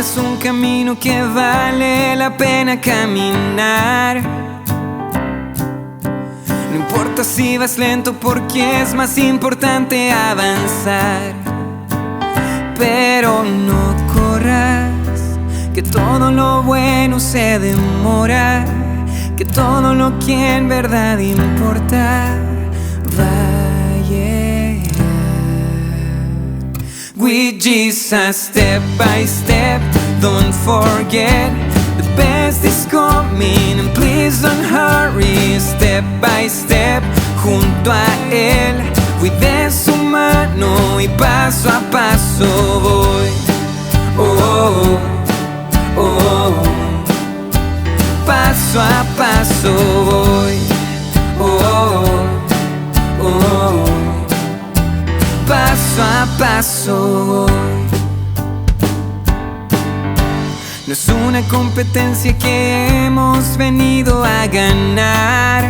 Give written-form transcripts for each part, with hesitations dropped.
es un camino que vale la pena caminar. No importa si vas lento porque es más importante avanzar. Pero no corras, que todo lo bueno se demora, que todo lo que en verdad importa va a llegar. With Jesus, step by step, don't forget, the best is coming, and please don't hurry. Step by step, junto a Él, cuide su mano y paso a paso voy. Oh, oh, oh, paso a paso voy. Oh, oh, oh, paso a paso voy. No es una competencia que hemos venido a ganar.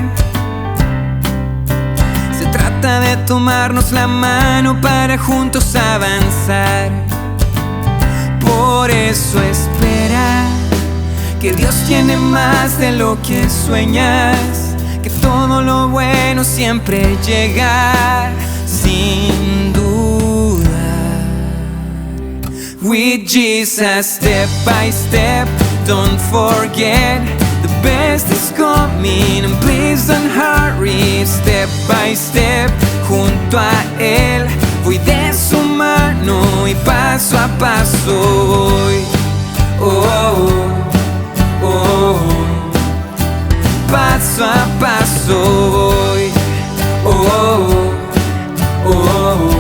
Se trata de tomarnos la mano para juntos avanzar. Por eso espera, que Dios tiene más de lo que sueñas, que todo lo bueno siempre llega sin duda. With Jesus, step by step, don't forget, the best is coming, and please don't hurry. Step by step, junto a Él, voy de su mano y paso a paso voy. Oh, oh, oh, paso a paso voy. Oh, oh, oh,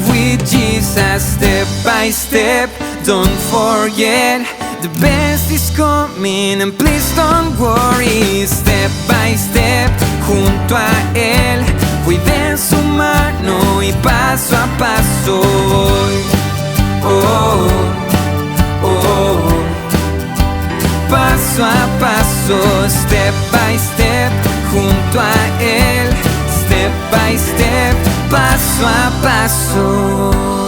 with Jesus, step by step, don't forget, the best is coming, and please don't worry. Step by step, junto a Él, voy de su mano y paso a paso voy. Oh, oh, oh, paso a paso, step by step, junto a Él, step by step, paso a paso.